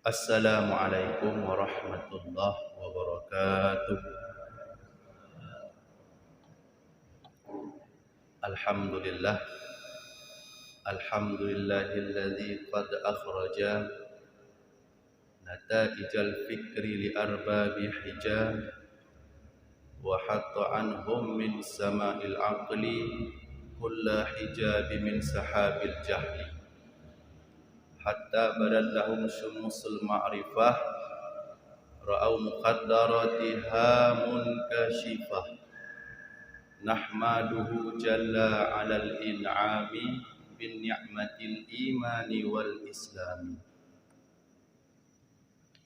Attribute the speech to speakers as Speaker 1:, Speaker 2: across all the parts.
Speaker 1: Assalamualaikum warahmatullahi wabarakatuh. Alhamdulillah. Alhamdulillahilladzi qad akhraja nataijal fikri li arbabi hijab wa hatta anhum min sama'il aqli kulla hijabi min sahabil jahli hatta badal lahum syumusul ma'rifah ra'au muqaddaratiha munkashifah nahmaduhu jalla 'alal in'ami bin ni'matil imani wal islami.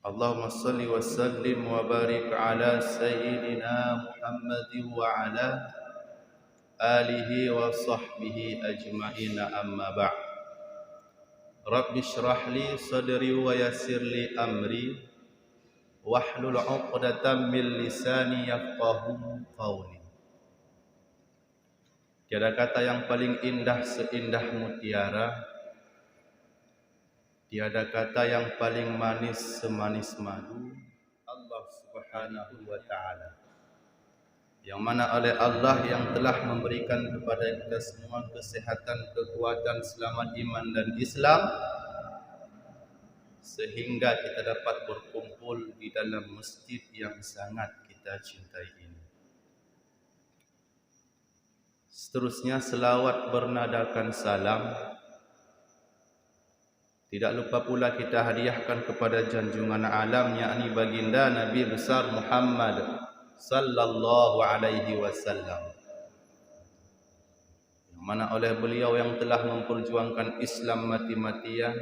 Speaker 1: Allahumma salli wa sallim wa barik ala sayyidina Muhammad wa ala alihi wa sahbihi ajma'in, amma ba'd. Rabbi shrah li sadri wa yassir li amri wahlul 'uqdatam min lisani yafqahu qawli. Tiada kata yang paling indah seindah mutiara, tiada kata yang paling manis semanis madu, Allah Subhanahu wa ta'ala, yang mana oleh Allah yang telah memberikan kepada kita semua kesehatan, kekuatan, selamat iman dan Islam, sehingga kita dapat berkumpul di dalam masjid yang sangat kita cintai ini. Seterusnya selawat bernadakan salam. Tidak lupa pula kita hadiahkan kepada junjungan alam, yakni baginda Nabi besar Muhammad sallallahu alaihi wasallam, yang mana oleh beliau yang telah memperjuangkan Islam mati-matian,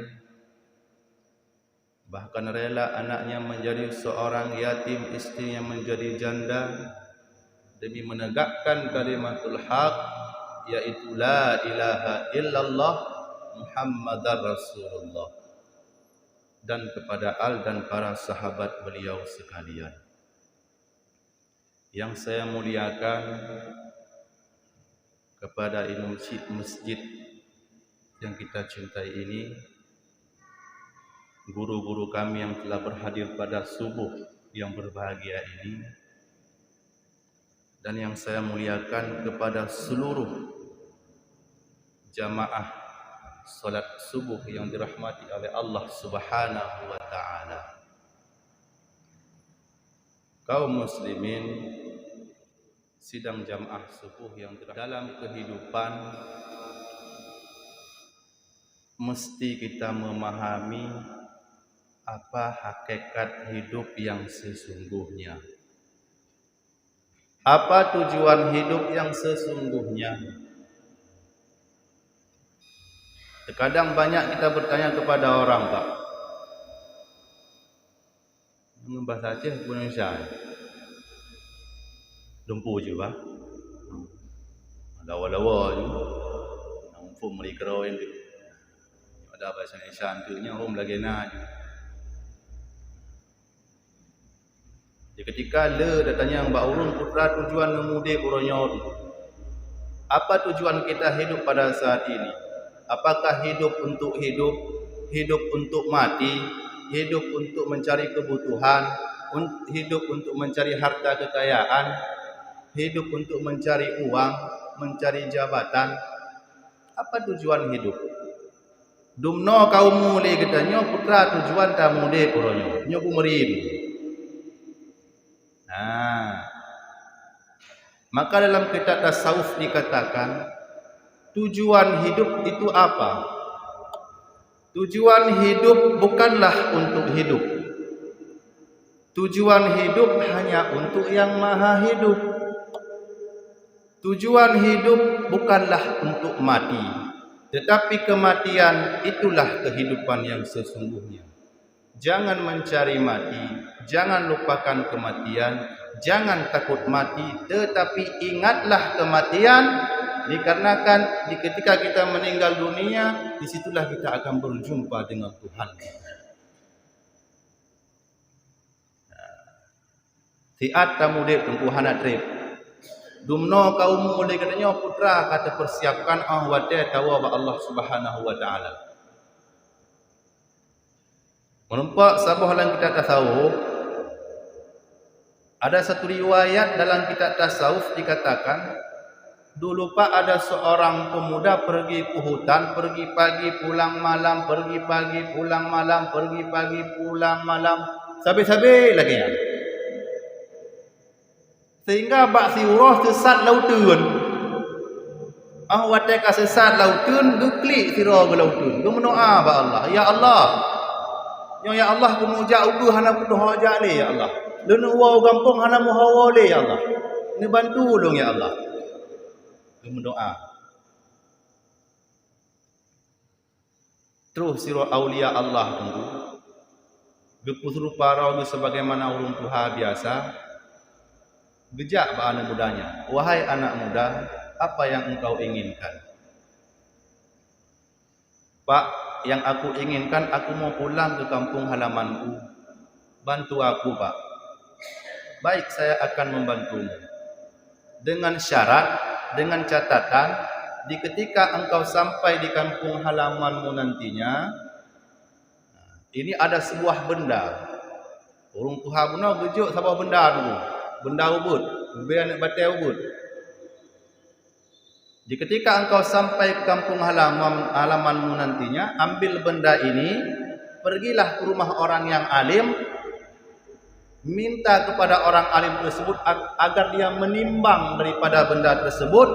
Speaker 1: bahkan rela anaknya menjadi seorang yatim, istrinya menjadi janda, demi menegakkan kalimatul haq, yaitu la ilaha illallah Muhammadar Rasulullah, dan kepada al dan para sahabat beliau sekalian. Yang saya muliakan, kepada imam masjid yang kita cintai ini, guru-guru kami yang telah berhadir pada subuh yang berbahagia ini, dan yang saya muliakan kepada seluruh jamaah salat subuh yang dirahmati oleh Allah Subhanahu wa ta'ala. Kaum muslimin, sidang jamaah subuh yang dalam kehidupan mesti kita memahami apa hakikat hidup yang sesungguhnya. Apa tujuan hidup yang sesungguhnya? Terkadang banyak kita bertanya kepada orang, Pak, bahasa Aceh Indonesia lumpuh je, Pak. Lawa-lawa je. Nampu mereka yang ada bahasa Indonesia antunya orang lagi nak je. Jadi ketika le datanya Mbak Urun putra tujuan memudi uronyor. Apa tujuan kita hidup pada saat ini? Apakah hidup untuk hidup, hidup untuk mati, hidup untuk mencari kebutuhan, hidup untuk mencari harta kekayaan, hidup untuk mencari uang, mencari jabatan? Apa tujuan hidup? Dumno kaum mule katanya putra tujuan tamu de koronyo, nyobu merin. Maka dalam kitab tasawuf dikatakan, tujuan hidup itu apa? Tujuan hidup bukanlah untuk hidup. Tujuan hidup hanya untuk yang maha hidup. Tujuan hidup bukanlah untuk mati, tetapi kematian itulah kehidupan yang sesungguhnya. Jangan mencari mati, jangan lupakan kematian, jangan takut mati, tetapi ingatlah kematian, dikarenakan ketika kita meninggal dunia, disitulah kita akan berjumpa dengan Tuhan. Tiat tamu dek tumpuhan trip. Dumno kaum mulai katanya putra kata persiapkan ahwate tawa Allah Subhanahu wa ta'ala. Menumpak sabah dalam kitab tasawuf, ada satu riwayat dalam kitab tasawuf dikatakan, dulu Pak ada seorang pemuda pergi ke hutan, pergi pagi pulang malam, pergi pagi pulang malam, pergi pagi pulang malam, sampai-sampai lagi ya. Sehingga bak siurah sesat lautun. Watai ka sesat lautun, geklik sirah ke lautun. Dia berdoa ba Allah, ya Allah. Ya Allah ku mujak ugu hana ku hajat le ya Allah. Lun uwa gampung hana mu hawa le ya Allah. Ni bantu dong ya Allah. Dia berdoa. Terus sirah aulia Allah tunggu. Gepus rupa rau sebagaimana urung Tuhan biasa. Gejak ba anak mudanya. Wahai anak muda, apa yang engkau inginkan? Pak, yang aku inginkan, aku mau pulang ke kampung halamanku. Bantu aku, Pak. Baik, saya akan membantumu. Dengan syarat, dengan catatan, di ketika engkau sampai di kampung halamanmu nantinya, ini ada sebuah benda. Orang Tuhan benar gejuk sebuah benda dulu. Benda ubud, biar nak batai ubud. Di ketika engkau sampai ke kampung halamanmu nantinya, ambil benda ini, pergilah ke rumah orang yang alim, minta kepada orang alim tersebut agar dia menimbang daripada benda tersebut,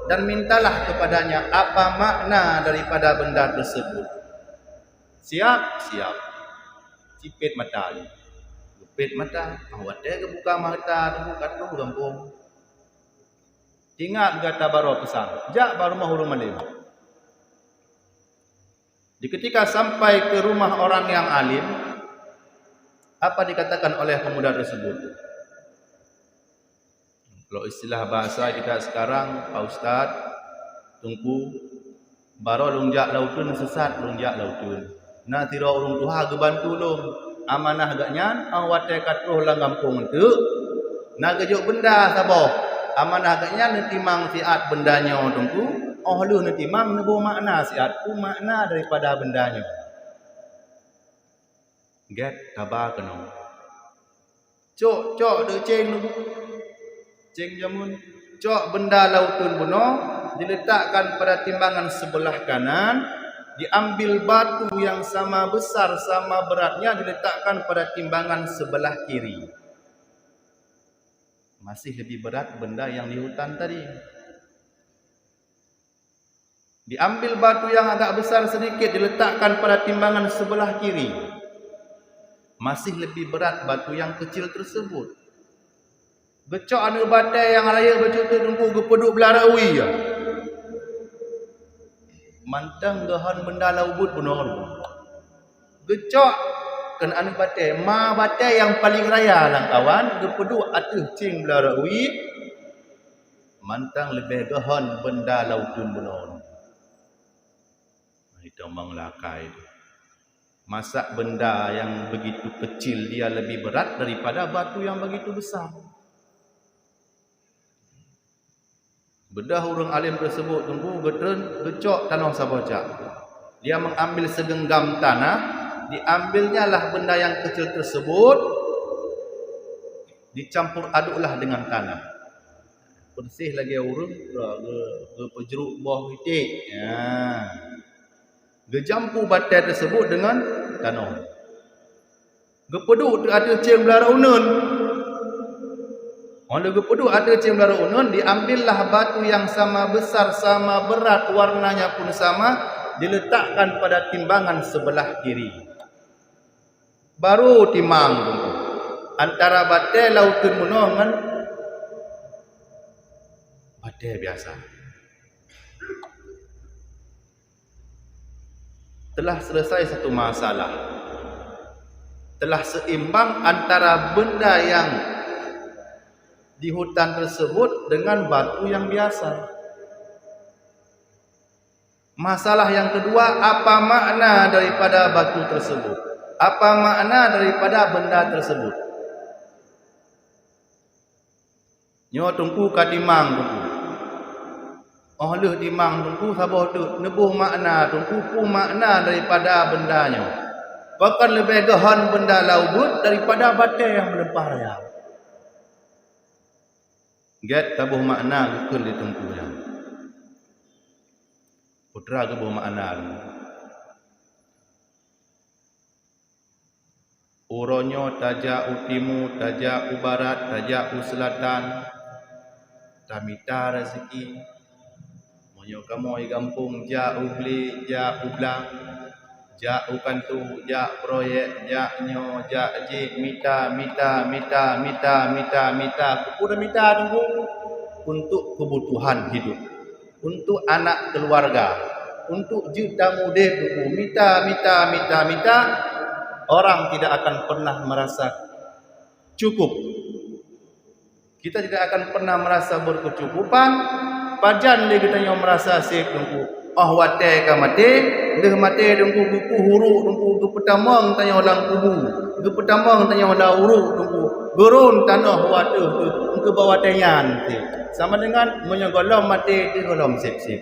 Speaker 1: dan mintalah kepadanya apa makna daripada benda tersebut. Siap? Siap. Cipit mata ni. Cipit mata. Awak dia buka mata, buka tu gampung. Ingat kata baru pesan. Jak baru rumah hurung alim. Di ketika sampai ke rumah orang yang alim, apa dikatakan oleh pemuda tersebut? Kalau istilah bahasa kita sekarang, Pak Ustaz, tunggu baru lunjak lautun sesat lunjak lautun. Nah tira urung Tuhan ke bantu long. Amanah agaknya awak tekatruh lang kampung tu. Nak gejuk benda sabah. Amanah agaknya netimang siat bendanya tunggu. Lu netimang nebu makna siat ku makna daripada bendanya. Get tabah kena. Cok de ceng nu. Ceng jamun. Cok benda lautun buno diletakkan pada timbangan sebelah kanan, diambil batu yang sama besar sama beratnya diletakkan pada timbangan sebelah kiri. Masih lebih berat benda yang di hutan tadi. Diambil batu yang agak besar sedikit diletakkan pada timbangan sebelah kiri. Masih lebih berat batu yang kecil tersebut. Gecok anu batai yang raya baju tu tunggu gepeduk belarawi ya. Mantang gahan benda laubut benar. Gecok kan anu batai, ma batai yang paling raya lang kawan, gepeduk atuh cing belarawi. Mantang lebih gahan benda lautun benar. Itu manglakai itu. Masak benda yang begitu kecil dia lebih berat daripada batu yang begitu besar. Bedah orang alim tersebut tunggu gecok tanah sabocak. Dia mengambil segenggam tanah, diambilnya lah benda yang kecil tersebut, dicampur aduklah dengan tanah. Bersih lagi urung ke pejeruk buah itik. Ya. Gejampu batai tersebut dengan tanah. Gepeduk ada ceng belara unun. Oleh gepeduk ada ceng belara unun, diambillah batu yang sama besar, sama berat, warnanya pun sama, diletakkan pada timbangan sebelah kiri. Baru timang antara batai lautun muno dengan batai biasa. Telah selesai satu masalah. Telah seimbang antara benda yang di hutan tersebut dengan batu yang biasa. Masalah yang kedua, apa makna daripada batu tersebut? Apa makna daripada benda tersebut? Nyo tungku kadimang tungku. Leh dimang tungku sabah tu nebuh makna tungku ku makna daripada bendanya. Bahkan lebih gahan benda laut daripada batai yang melempah raya. Get tabuh makna kekal di tempuhnya. Putra ke buah makna. Uronyo tajak utimu, tajak ubarat, tajak selatan. Tamita rezeki. Monyo kamu ai gampung ja ugli, ja ublang. Ja ukantu, ja proyek, ja nyo, ja jik, mita. Kuda mita tunggu untuk kebutuhan hidup, untuk anak keluarga, untuk juta muda tunggu mita. Orang tidak akan pernah merasa cukup. Kita tidak akan pernah merasa berkecukupan. Pajan le kita yang merasa sik tunggu. Oh wate ka mate, deh mate tunggu buku huruf tunggu ke petamang tanya orang kubu. Ke petamang tanya orang uruk tunggu. Gurun tanah wate tu ke bawah tayan tu. Sama dengan menyegolom mate di golom sip-sip.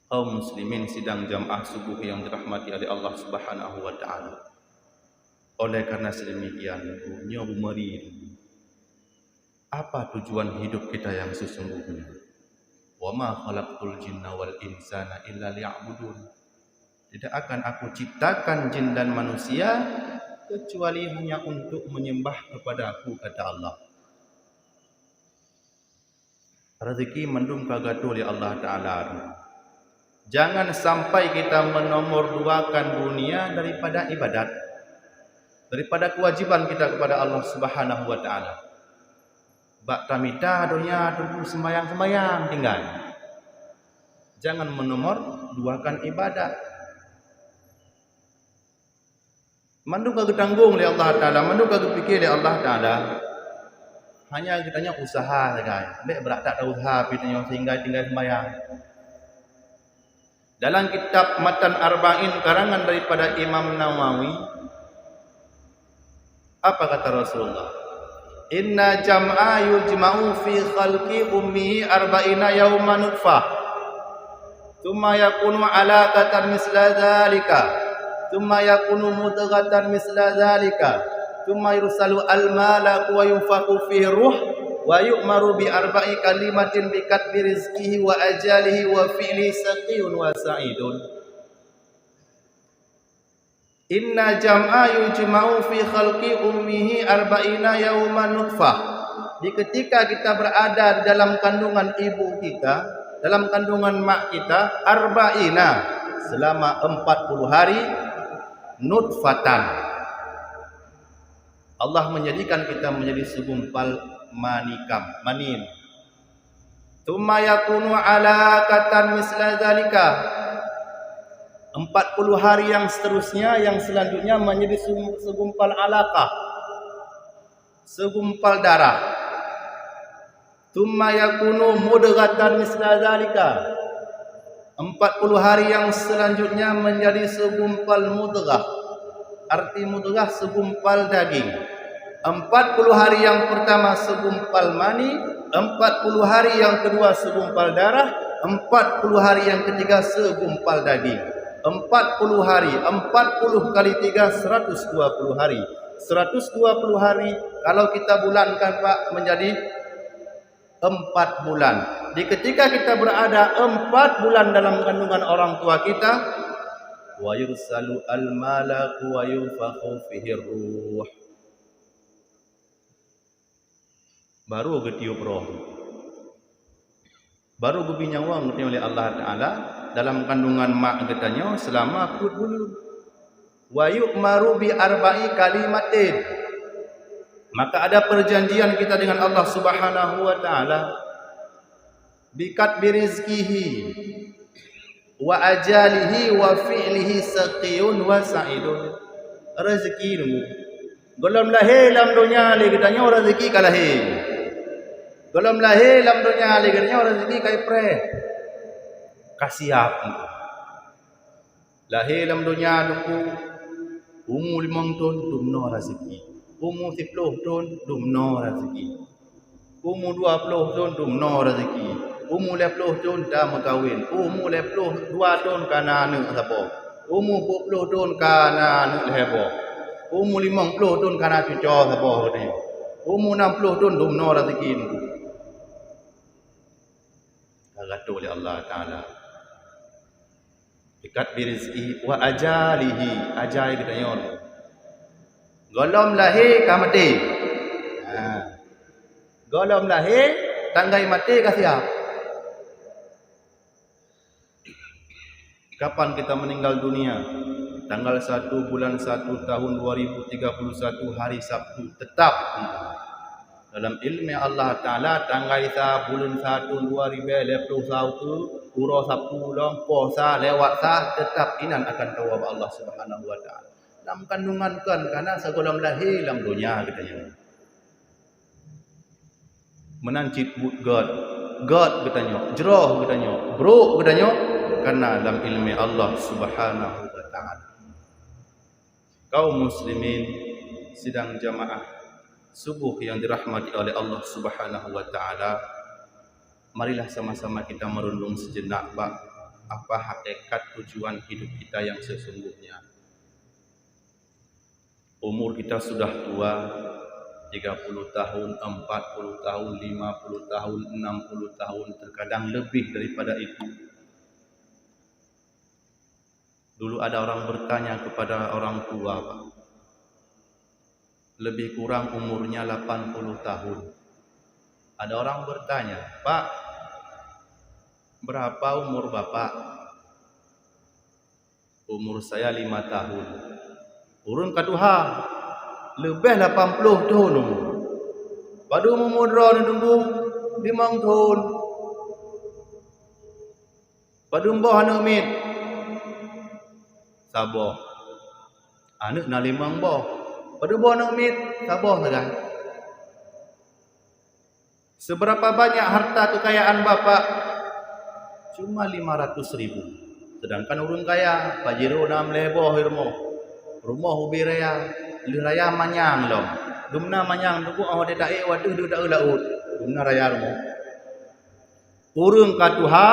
Speaker 1: Kaum muslimin sidang jamaah subuh yang dirahmati oleh Allah Subhanahu wa taala. Oleh karena sedemikian, dunia bumeri. Apa tujuan hidup kita yang sesungguhnya? Wa ma khalaqtul jinna wal insana illa liya'budun. Tidak akan aku ciptakan jin dan manusia kecuali hanya untuk menyembah kepada aku, kata Allah. Rezeki mendung kagatul ya Allah Ta'ala. Jangan sampai kita menomorduakan dunia daripada ibadat, daripada kewajiban kita kepada Allah Subhanahu wa taala. Bak tamita dunia tunggu sembayang tinggal. Jangan menomorduakan ibadat. Mandung kagak tanggung oleh Allah Taala, mandung kagak fikir oleh Allah Taala. Hanya kitanya usaha saja. Lek berat tak tahu usaha pitanya sehingga tinggal sembayang. Dalam kitab Matan Arba'in karangan daripada Imam Nawawi, apa kata Rasulullah? Inna jam'a yujma'u fi khalqi ummihi arba'ina yawman nutfah. Thumma yakunu 'alaqatan misla dzalika. Thumma yakunu mudghatan misla dzalika. Thumma yursalu al-malaku wa yunfaqu fihi ruh. Wa yu'maru bi arba'i kalimatin bi katbi rizqihi wa ajalihi wa fi'li saqiyun wa sa'idun. Inna jam'a yujma'u fi khalqi ummihi arba'ina yawman nutfah. Di ketika kita berada di dalam kandungan ibu kita, dalam kandungan mak kita, arba'ina selama 40 hari nutfatan. Allah menjadikan kita menjadi segumpal manin. Tsumma yakunu 'alaqatan misla dzalika. 40 hari yang seterusnya, yang selanjutnya menjadi segumpal alaqah, segumpal darah. Tsumma yakunu mudghatan misla dzalika. 40 hari yang selanjutnya menjadi segumpal mudghah. Arti mudghah segumpal daging. 40 hari yang pertama segumpal mani, 40 hari yang kedua segumpal darah, 40 hari yang ketiga segumpal daging. 40 hari, 40 kali 3 120 hari. 120 hari kalau kita bulankan Pak menjadi 4 bulan. Di ketika kita berada 4 bulan dalam kandungan orang tua kita, wa yursalu al-malaku wa yunfakhu fihi ruh. Baru getiup roh, baru gubinyawang oleh Allah Ta'ala dalam kandungan mak getanya selama 4 bulan. Wa yu'maru bi arba'i kalimatin. Maka ada perjanjian kita dengan Allah Subhanahu wa Ta'ala. Bikat birizkihi wa ajalihi wa fi'lihi saqiyun wa sa'idun. Rezeki dulu. Golom lahir dalam dunia le kitanya rezeki kalahir. Golom lahir dalam dunia le kitanya rezeki kai pre. Kasiap. Lahir dalam dunia duku umur 5 tahun dumno rezeki. Umur 10 tahun dumno rezeki. Umur 20 tahun dumno rezeki. umur 20 tahun dah berkahwin, umur 22 tahun kana anak siapa, umur 40 tahun kana anak siapa, umur 50 tahun kana cucu siapa ni, umur 60 tahun dumno rezeki ni. Kata oleh Allah Taala, dekat birizki wa ajalihi, ajal kita nyon. Golom lahir ka mati. Golom lahir tanggai mati ka siap. Kapan kita meninggal dunia? Tanggal 1 bulan 1 tahun 2031 hari Sabtu tetap. Dalam ilmu Allah Ta'ala tanggal bulan 1 2021 uro Sabtu long puasa lewat sah tetap inan akan tawab Allah Subhanahu wa taala. Dalam kandungan kan karena segala lahir dalam dunia katanya. Menancit but God katanya, jeroh katanya, bro katanya karena dalam ilmu Allah Subhanahu wa taala. Kaum muslimin sidang jamaah subuh yang dirahmati oleh Allah Subhanahu wa taala, marilah sama-sama kita merenung sejenak apa hakikat tujuan hidup kita yang sesungguhnya. Umur kita sudah tua, 30 tahun, 40 tahun, 50 tahun, 60 tahun, terkadang lebih daripada itu. Dulu ada orang bertanya kepada orang tua, Pak, lebih kurang umurnya 80 tahun. Ada orang bertanya, Pak, berapa umur Bapak? Umur saya 5 tahun. Urun katuha, lebih 80 tahun umur. Padu memudra ni tunggu 5 tahun. Padu mbah anak mit. Sabar. Anak nak 5 mbah. Padu mbah anak mit, sabar saja. Seberapa banyak harta kekayaan Bapak? Cuma 500.000. Sedangkan urun kaya, pajero 6 leboh rumah ubi raya, raya manyang lom. Dumna manyang tu oh dia tak waduh dia tak laut. Dumna raya rumah. Urun katuha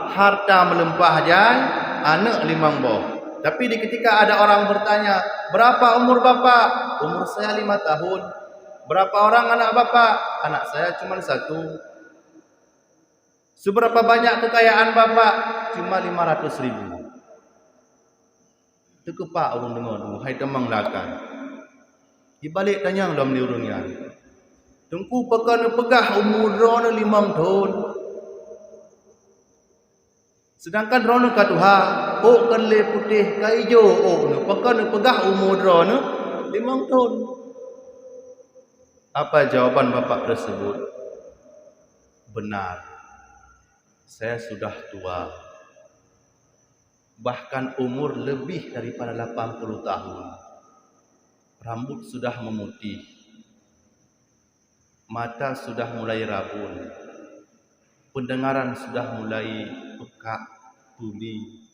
Speaker 1: harta melimpah jai, anak 5 boh. Tapi di ketika ada orang bertanya, berapa umur Bapak? Umur saya 5 tahun. Berapa orang anak Bapak? Anak saya cuma 1. Seberapa banyak kekayaan Bapak? Cuma 500.000. Terkepak orang dengar tu, hai temang lakan. Dibalik tanya dalam ni urungnya. Tengku pegah umur rono 5 tahun. Sedangkan rono katuha, oh kele putih ka ijo, oh no pegah umur rono 5 tahun. Apa jawaban Bapak tersebut? Benar. Saya sudah tua. Bahkan umur lebih daripada 80 tahun. Rambut sudah memutih. Mata sudah mulai rabun. Pendengaran sudah mulai pekak, tuli.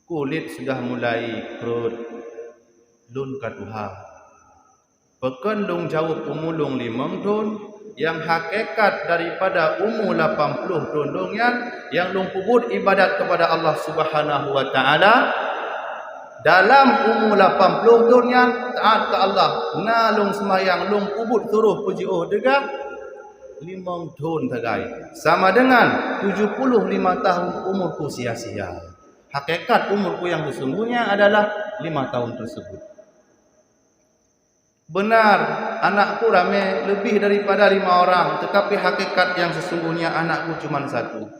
Speaker 1: Kulit sudah mulai kerut. Lun katuha. Pekendung jauh pemulung 5 tahun. Yang hakikat daripada umur 80 tahun yang lungkubut ibadat kepada Allah Subhanahu wa taala dalam umur 80 tahun yang taat ke Allah nalung semayang lungkubut suruh puji degah 5 tahun tagai sama dengan 75 tahun umurku sia-sia. Hakikat umurku yang sesungguhnya adalah 5 tahun tersebut. Benar, anakku ramai lebih daripada 5 orang, tetapi hakikat yang sesungguhnya anakku cuma 1.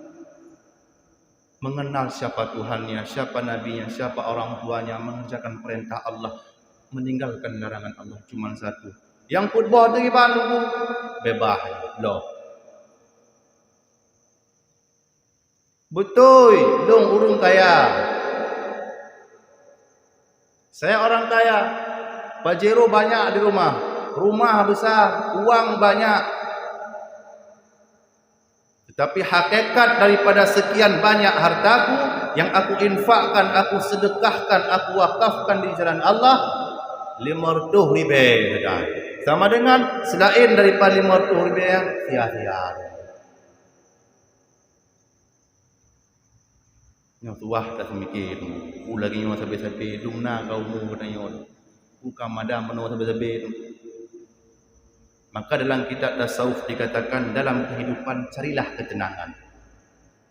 Speaker 1: Mengenal siapa Tuhannya, siapa nabinya, siapa orang tuanya, mengerjakan perintah Allah, meninggalkan larangan Allah cuma 1. Yang khutbah dari Bandung bebas loh. Betul, dong urung kaya. Saya orang kaya. Pajero banyak di rumah besar, uang banyak. Tetapi hakikat daripada sekian banyak hartaku yang aku infakkan, aku sedekahkan, aku wakafkan di jalan Allah 500 ribu. Sama dengan selain daripada 500 ribu yang sia-sia. Nyo tuah tak semikir. U lagi nyo sampai-sampai dumna kau mu katanya. Bukan madam meno sampai-sampai. Maka dalam kitab tasawuf dikatakan dalam kehidupan carilah ketenangan.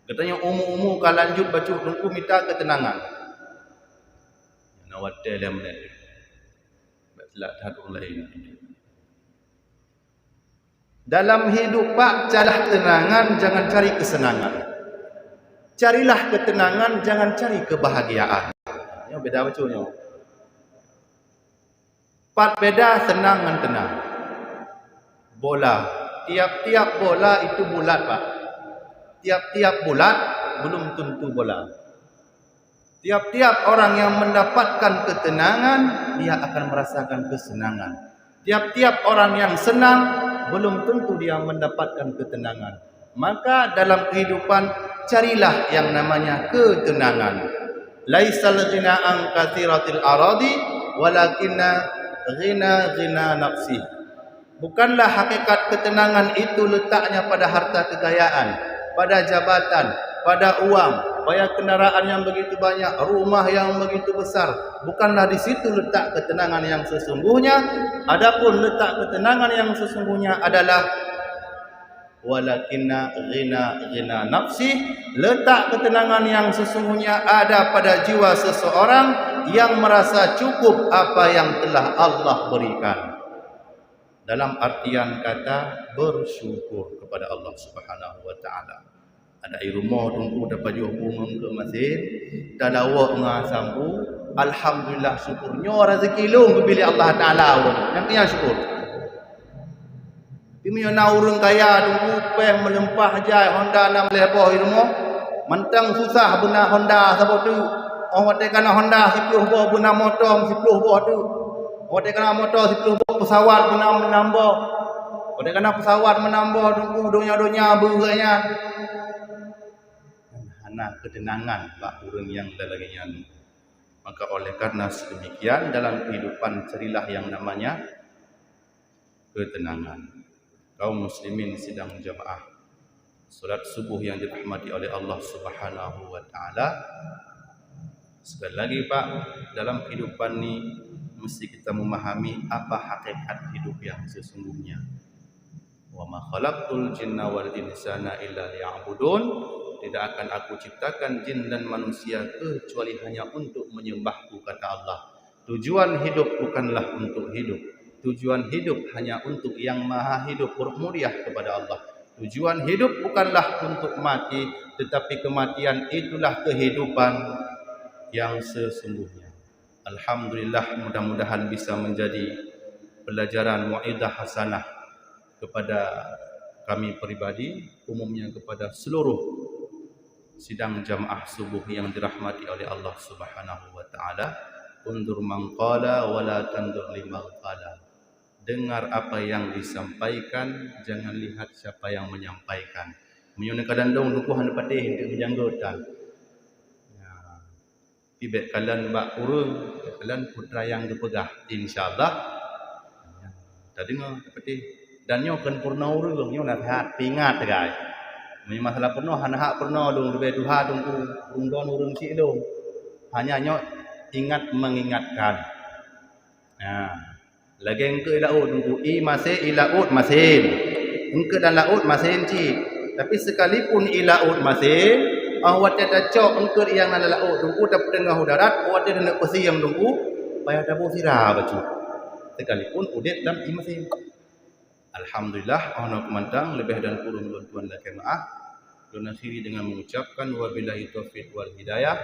Speaker 1: Katanya umur-umur kalau lanjut baca tunggu minta ketenangan. Nawatel yang menarik. Batlah tahun lain. Dalam hidup pak carilah ketenangan, jangan cari kesenangan. Carilah ketenangan, jangan cari kebahagiaan. Ini beda bacanya. Pat beda senang dan tenang. Bola, tiap-tiap bola itu bulat pak. Tiap-tiap bulat belum tentu bola. Tiap-tiap orang yang mendapatkan ketenangan, dia akan merasakan kesenangan. Tiap-tiap orang yang senang, belum tentu dia mendapatkan ketenangan. Maka dalam kehidupan, carilah yang namanya ketenangan. Laisal ghina an katsiratil aradi, walakinna ghina nafsi. Bukanlah hakikat ketenangan itu letaknya pada harta kekayaan, pada jabatan, pada uang, pada kendaraan yang begitu banyak, rumah yang begitu besar. Bukanlah di situ letak ketenangan yang sesungguhnya. Adapun letak ketenangan yang sesungguhnya adalah walakinna ghina nafsi. Letak ketenangan yang sesungguhnya ada pada jiwa seseorang yang merasa cukup apa yang telah Allah berikan. Dalam artian kata bersyukur kepada Allah Subhanahu wa taala. Ada rumah tunggu dapat bunga ke masjid, dah lawak ngasambu, alhamdulillah syukurnya rezeki lu pilih Allah taala urang. Yang kena syukur. Pimio na urang kaya tunggu peh melempah jai Honda na meleboh rumah. Mentang susah bena Honda sebab tu. Orang kata Honda 10 buah bena motor 10 buah tu. Orang kata motor 10 buah pesawat bena menambah. Orang kata pesawat menambah tunggu dunia-dunia beranya. Hana ketenangan bak urang yang dalaginya. Maka oleh karena sedemikian dalam kehidupan carilah yang namanya ketenangan. Kaum muslimin sidang jamaah salat subuh yang dirahmati oleh Allah Subhanahu wa taala. Sekali lagi Pak, dalam kehidupan ini mesti kita memahami apa hakikat hidup yang sesungguhnya. Wa ma khalaqtul jinna wal insana illa liya'budun. Tidak akan aku ciptakan jin dan manusia kecuali hanya untuk menyembahku, kata Allah. Tujuan hidup bukanlah untuk hidup. Tujuan hidup hanya untuk yang maha hidup, bermuliah kepada Allah. Tujuan hidup bukanlah untuk mati, tetapi kematian itulah kehidupan yang sesungguhnya. Alhamdulillah, mudah-mudahan bisa menjadi pelajaran mu'idah hasanah kepada kami pribadi, umumnya kepada seluruh sidang jamaah subuh yang dirahmati oleh Allah Subhanahu wa taala. Undur man qala wa la tandur liman qala. Dengar apa yang disampaikan, jangan lihat siapa yang menyampaikan. Menyune kadandong dukuh hande patih untuk menjanggotan. Tibet kalian bak urung, kalian putra yang dipegah insyaallah. Tadi ngah patih dan nyo kan purna urung nyo nasihat pingat guys. Ini masalah pernah, hak pernah dong, lebih duha dong, urung urung cik dong. Hanya nyok ingat mengingatkan. Nah, lagi engke laut dong, masih ilaut masih, engke dan laut masih cik. Tapi sekalipun ilaut masih, awat ada cok engke yang nala laut dong, tapi tengah udarat, awat ada nak pesiam dong, payah tabu sirah bacu. Sekalipun udet dan masih. Alhamdulillah, Allah kemantang lebih dan kurang tuan dan jemaah. Don akhiri dengan mengucapkan wabillahi taufiq wal hidayah.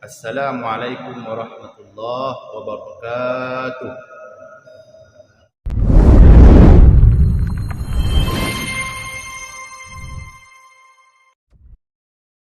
Speaker 1: Assalamualaikum warahmatullahi wabarakatuh.